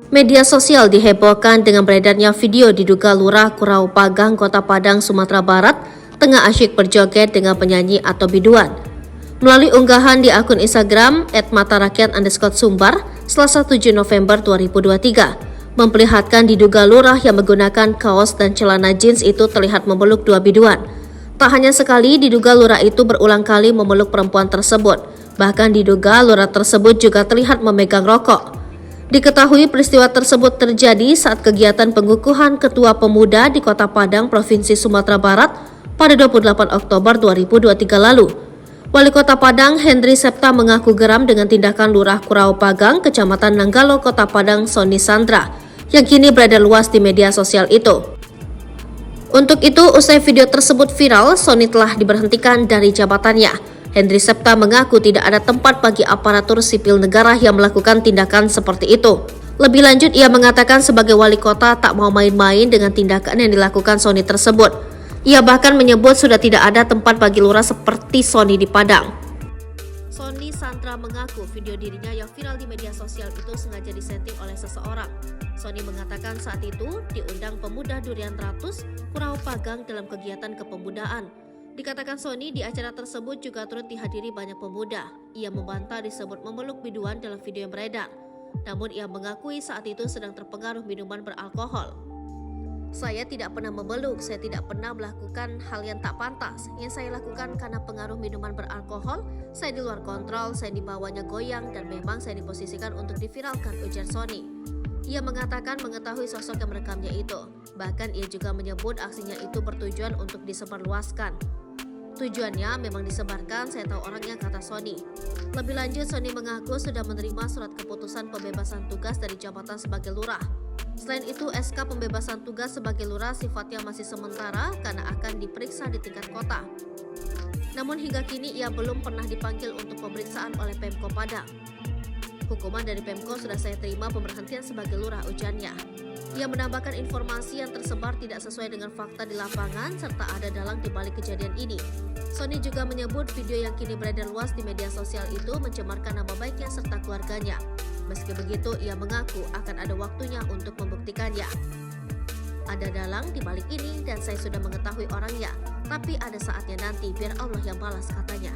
Media sosial dihebohkan dengan beredarnya video diduga Lurah Kurau Pagang, Kota Padang, Sumatera Barat, tengah asyik berjoget dengan penyanyi atau biduan. Melalui unggahan di akun Instagram @matarakyat_sumbar, Selasa 7 November 2023, memperlihatkan diduga Lurah yang menggunakan kaos dan celana jeans itu terlihat memeluk dua biduan. Tak hanya sekali, diduga Lurah itu berulang kali memeluk perempuan tersebut. Bahkan diduga Lurah tersebut juga terlihat memegang rokok. Diketahui peristiwa tersebut terjadi saat kegiatan pengukuhan Ketua Pemuda di Kota Padang, Provinsi Sumatera Barat pada 28 Oktober 2023 lalu. Wali Kota Padang, Hendri Septa, mengaku geram dengan tindakan Lurah Kurau Pagang, Kecamatan Nanggalo, Kota Padang, Sony Sandra, yang kini beredar luas di media sosial itu. Untuk itu, usai video tersebut viral, Sony telah diberhentikan dari jabatannya. Hendri Septa mengaku tidak ada tempat bagi aparatur sipil negara yang melakukan tindakan seperti itu. Lebih lanjut, ia mengatakan sebagai wali kota tak mau main-main dengan tindakan yang dilakukan Sony tersebut. Ia bahkan menyebut sudah tidak ada tempat bagi lurah seperti Sony di Padang. Sony Sandra mengaku video dirinya yang viral di media sosial itu sengaja disetting oleh seseorang. Sony mengatakan saat itu diundang pemuda Durian Ratus Kurau Pagang dalam kegiatan kepemudaan. Dikatakan Sony di acara tersebut juga turut dihadiri banyak pemuda. Ia membantah disebut memeluk biduan dalam video yang beredar. Namun ia mengakui saat itu sedang terpengaruh minuman beralkohol. Saya tidak pernah memeluk, saya tidak pernah melakukan hal yang tak pantas. Yang saya lakukan karena pengaruh minuman beralkohol, saya di luar kontrol, saya dibawanya goyang dan memang saya diposisikan untuk diviralkan, ujar Sony. Ia mengatakan mengetahui sosok yang merekamnya itu. Bahkan ia juga menyebut aksinya itu bertujuan untuk disebarluaskan. Tujuannya memang disebarkan, saya tahu orangnya, kata Sony. Lebih lanjut, Sony mengaku sudah menerima surat keputusan pembebasan tugas dari jabatan sebagai lurah. Selain itu, SK pembebasan tugas sebagai lurah sifatnya masih sementara karena akan diperiksa di tingkat kota. Namun hingga kini ia belum pernah dipanggil untuk pemeriksaan oleh Pemko Padang. Hukuman dari Pemko sudah saya terima, pemberhentian sebagai lurah, ujarnya. Ia menambahkan informasi yang tersebar tidak sesuai dengan fakta di lapangan serta ada dalang di balik kejadian ini. Sony juga menyebut video yang kini beredar luas di media sosial itu mencemarkan nama baiknya serta keluarganya. Meski begitu, ia mengaku akan ada waktunya untuk membuktikannya. Ada dalang di balik ini dan saya sudah mengetahui orangnya, tapi ada saatnya nanti biar Allah yang balas, katanya.